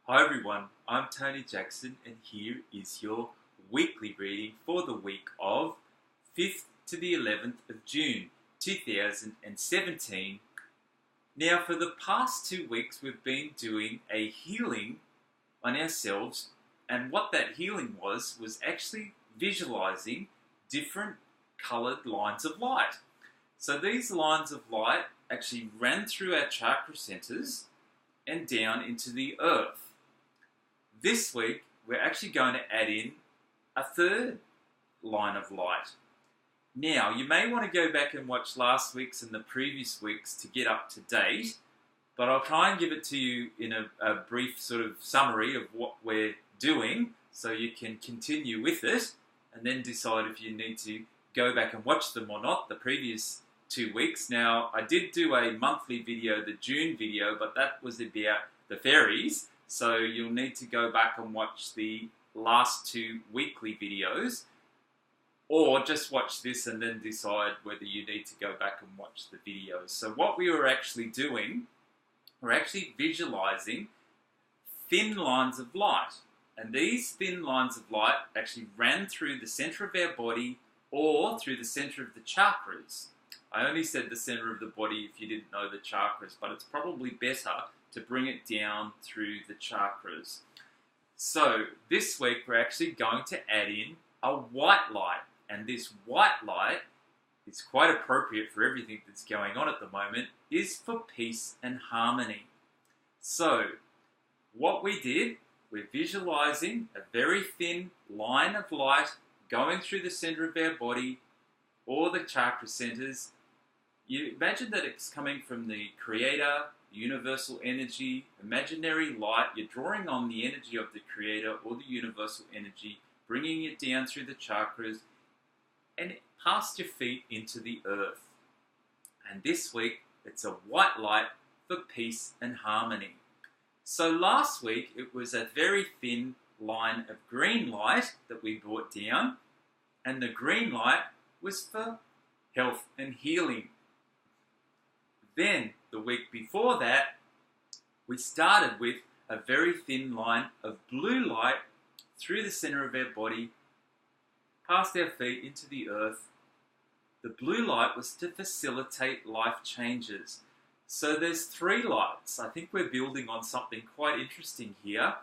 Hi everyone, I'm Tony Jackson and here is your weekly reading for the week of 5th to the 11th of June 2017. Now for the past 2 weeks we've been doing a healing on ourselves, and what that healing was actually visualizing different coloured lines of light. So these lines of light actually ran through our chakra centres and down into the earth. This week, we're actually going to add in a third line of light. Now, you may want to go back and watch last week's and the previous weeks to get up to date, but I'll try and give it to you in a brief sort of summary of what we're doing so you can continue with it and then decide if you need to go back and watch them or not, the previous 2 weeks. Now, I did do a monthly video, the June video, but that was about the fairies. So you'll need to go back and watch the last 2 weekly videos, or just watch this and then decide whether you need to go back and watch the videos. So what we were actually doing, we're actually visualizing thin lines of light. And these thin lines of light actually ran through the center of our body or through the center of the chakras. I only said the center of the body if you didn't know the chakras, but it's probably better to bring it down through the chakras. So this week we're actually going to add in a white light, and this white light is quite appropriate for everything that's going on at the moment, is for peace and harmony. So what we did, we're visualizing a very thin line of light going through the center of our body or the chakra centers. You imagine that it's coming from the Creator, universal energy, imaginary light. You're drawing on the energy of the Creator or the universal energy, bringing it down through the chakras and past your feet into the earth. And this week, it's a white light for peace and harmony. So last week, it was a very thin line of green light that we brought down, and the green light was for health and healing. Then, the week before that, we started with a very thin line of blue light through the center of our body, past our feet into the earth. The blue light was to facilitate life changes. So there's 3 lights. I think we're building on something quite interesting here.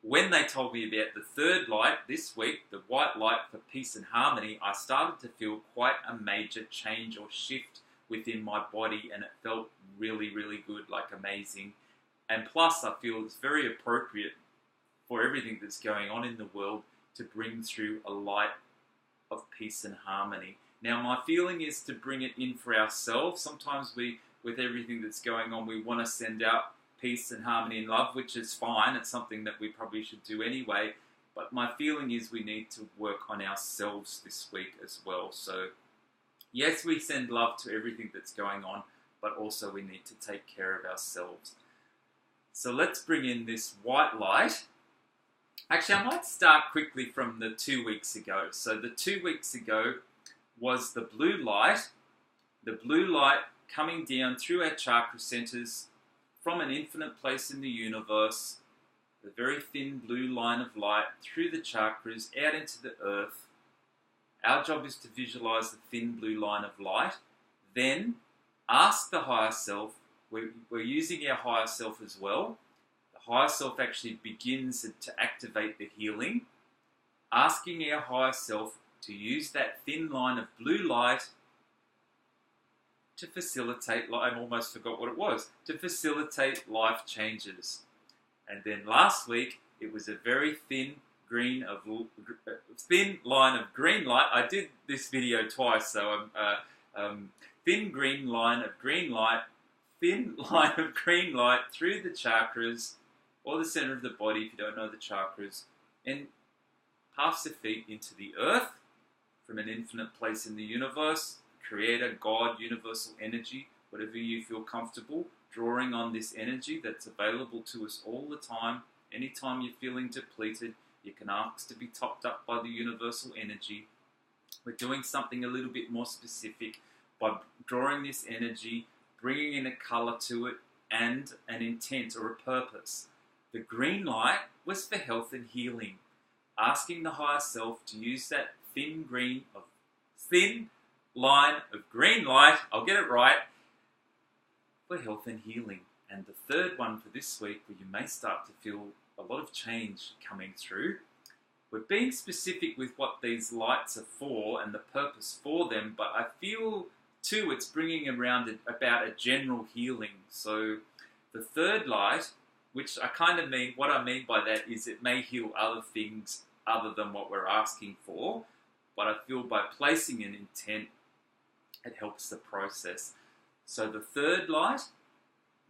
When they told me about the third light this week, the white light for peace and harmony, I started to feel quite a major change or shift within my body, and it felt really, really good, like amazing. And plus, I feel it's very appropriate for everything that's going on in the world to bring through a light of peace and harmony. Now, my feeling is to bring it in for ourselves. Sometimes with everything that's going on, we want to send out peace and harmony and love, which is fine. It's something that we probably should do anyway. But my feeling is we need to work on ourselves this week as well. So yes, we send love to everything that's going on, but also we need to take care of ourselves. So let's bring in this white light. Actually, I might start quickly from the 2 weeks ago. So the 2 weeks ago was the blue light coming down through our chakra centers from an infinite place in the universe, the very thin blue line of light through the chakras out into the earth. Our job is to visualize the thin blue line of light, then ask the higher self. We're using our higher self as well. The higher self actually begins to activate the healing, asking our higher self to use that thin line of blue light to facilitate, I almost forgot what it was, to facilitate life changes. And then last week, it was a very thin line of green light. I did this video twice, so thin line of green light through the chakras or the center of the body if you don't know the chakras, and past the feet into the earth from an infinite place in the universe, Creator, God, universal energy, whatever you feel comfortable, drawing on this energy that's available to us all the time. Anytime you're feeling depleted, you can ask to be topped up by the universal energy. We're doing something a little bit more specific by drawing this energy, bringing in a color to it, and an intent or a purpose. The green light was for health and healing, asking the higher self to use that thin line of green light, I'll get it right, for health and healing. And the third one for this week, where you may start to feel a lot of change coming through, we're being specific with what these lights are for and the purpose for them, but I feel too it's bringing around about a general healing. So the third light, which what I mean by that is it may heal other things other than what we're asking for, but I feel by placing an intent, it helps the process. So the third light,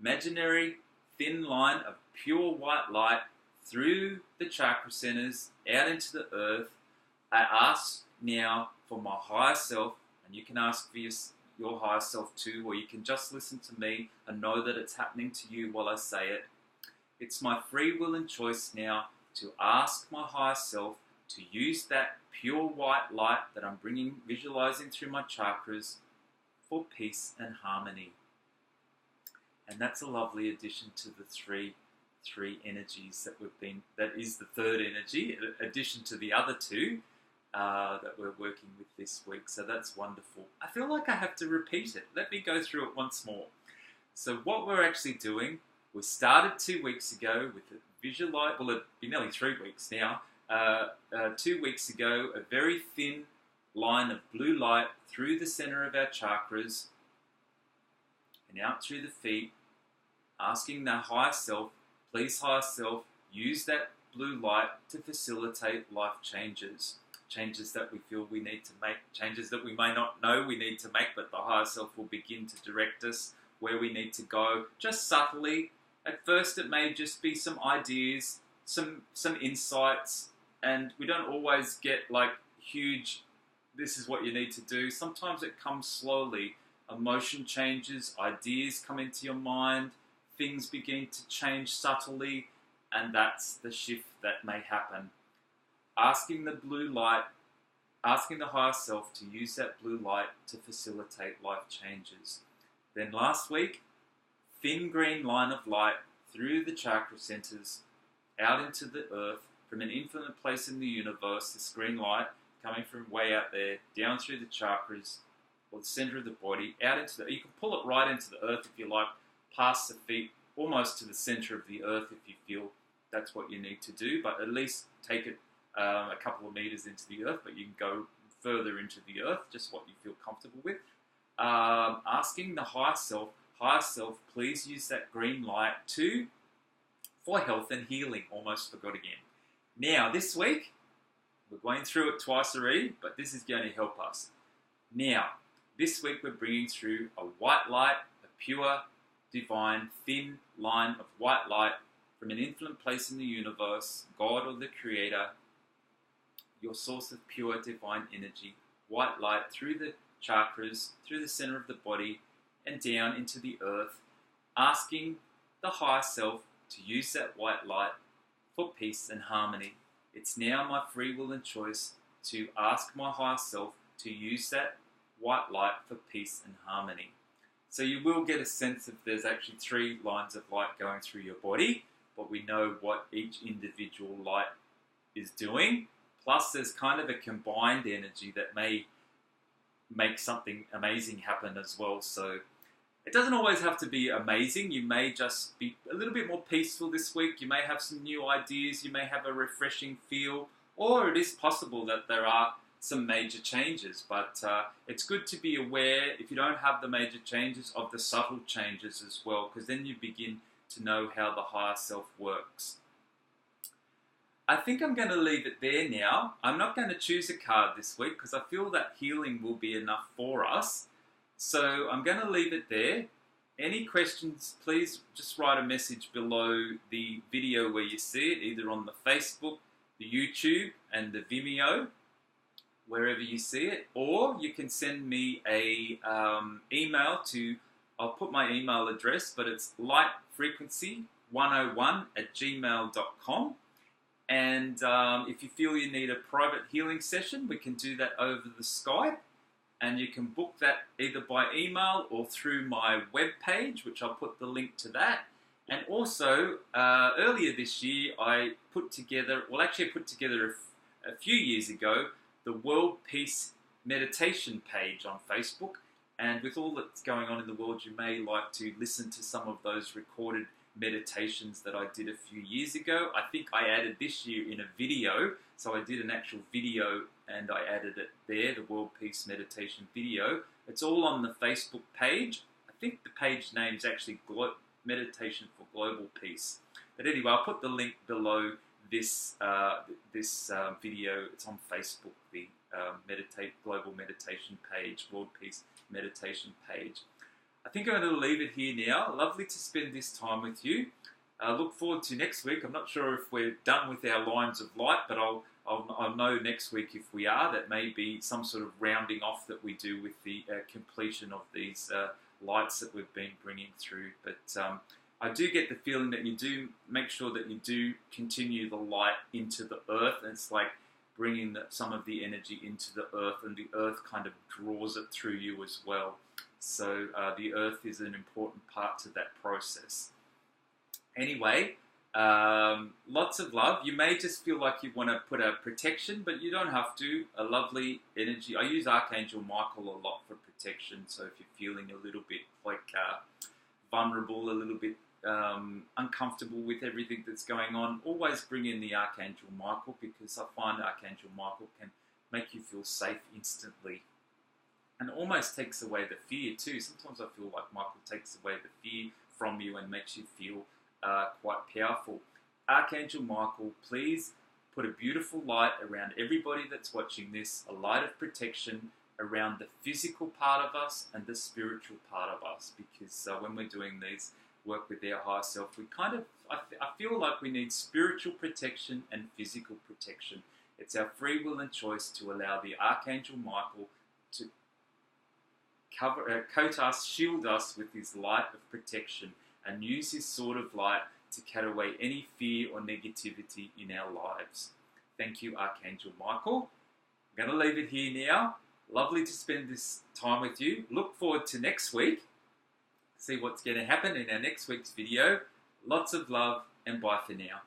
imaginary thin line of pure white light through the chakra centers out into the earth. I ask now for my higher self, and you can ask for your higher self too, or you can just listen to me and know that it's happening to you while I say it. It's my free will and choice now to ask my higher self to use that pure white light that I'm visualizing through my chakras for peace and harmony. And that's a lovely addition to the three energies that is the third energy, in addition to the other two that we're working with this week. So that's wonderful. I feel like I have to repeat it. Let me go through it once more. So what we're actually doing, we started 2 weeks ago with a visualize. Well, it'd be nearly 3 weeks now. 2 weeks ago, a very thin line of blue light through the center of our chakras and out through the feet, asking the higher self, please higher self, use that blue light to facilitate life changes. Changes that we feel we need to make, changes that we may not know we need to make, but the higher self will begin to direct us where we need to go, just subtly. At first it may just be some ideas, some insights, and we don't always get like huge, this is what you need to do. Sometimes it comes slowly. Emotion changes, ideas come into your mind, things begin to change subtly, and that's the shift that may happen. Asking the blue light, asking the higher self to use that blue light to facilitate life changes. Then last week, thin green line of light through the chakra centers, out into the earth, from an infinite place in the universe, this green light coming from way out there, down through the chakras, or the center of the body, out into you can pull it right into the earth if you like, past the feet, almost to the center of the earth if you feel that's what you need to do, but at least take it a couple of meters into the earth, but you can go further into the earth, just what you feel comfortable with. Asking the higher self, please use that green light for health and healing. Almost forgot again. Now, this week, we're going through it twice already, but this is going to help us. Now, this week we're bringing through a white light, a pure, divine, thin line of white light from an infinite place in the universe, God or the Creator, your source of pure divine energy, white light through the chakras, through the center of the body, and down into the earth, asking the higher self to use that white light for peace and harmony. It's now my free will and choice to ask my higher self to use that white light for peace and harmony. So you will get a sense of there's actually 3 lines of light going through your body, but we know what each individual light is doing. Plus there's kind of a combined energy that may make something amazing happen as well. So it doesn't always have to be amazing. You may just be a little bit more peaceful this week. You may have some new ideas. You may have a refreshing feel. Or it is possible that there are some major changes. But it's good to be aware, if you don't have the major changes, of the subtle changes as well, because then you begin to know how the higher self works. I think I'm going to leave it there now. I'm not going to choose a card this week because I feel that healing will be enough for us. So I'm going to leave it there. Any questions, please just write a message below the video where you see it, either on the Facebook, the YouTube, and the Vimeo, wherever you see it. Or you can send me a email to, I'll put my email address, but it's lightfrequency101@gmail.com. And if you feel you need a private healing session, we can do that over the Skype. And you can book that either by email or through my webpage, which I'll put the link to that. And also, earlier this year, I put together, a few years ago, the World Peace Meditation page on Facebook. And with all that's going on in the world, you may like to listen to some of those recorded meditations that I did a few years ago. I think I added this year in a video. So I did an actual video and I added it there, the World Peace Meditation video. It's all on the Facebook page. I think the page name is actually Meditation for Global Peace. But anyway, I'll put the link below this video. It's on Facebook, the Global Meditation page, World Peace Meditation page. I think I'm going to leave it here now. Lovely to spend this time with you. Look forward to next week. I'm not sure if we're done with our lines of light, but I'll know next week if we are. That may be some sort of rounding off that we do with the completion of these lights that we've been bringing through. But I do get the feeling that you do make sure that you do continue the light into the earth. And it's like bringing some of the energy into the earth, and the earth kind of draws it through you as well. So the earth is an important part to that process. Anyway, lots of love. You may just feel like you want to put a protection, but you don't have to. A lovely energy. I use Archangel Michael a lot for protection. So if you're feeling a little bit like vulnerable, a little bit uncomfortable with everything that's going on, always bring in the Archangel Michael, because I find Archangel Michael can make you feel safe instantly. And almost takes away the fear too. Sometimes I feel like Michael takes away the fear from you and makes you feel quite powerful. Archangel Michael, please put a beautiful light around everybody that's watching this, a light of protection around the physical part of us and the spiritual part of us, because when we're doing these work with our higher self, we kind of, I feel like we need spiritual protection and physical protection. It's our free will and choice to allow the Archangel Michael to coat us, shield us with his light of protection, and use his sword of light to cut away any fear or negativity in our lives. Thank you, Archangel Michael. I'm going to leave it here now. Lovely to spend this time with you. Look forward to next week. See what's going to happen in our next week's video. Lots of love, and bye for now.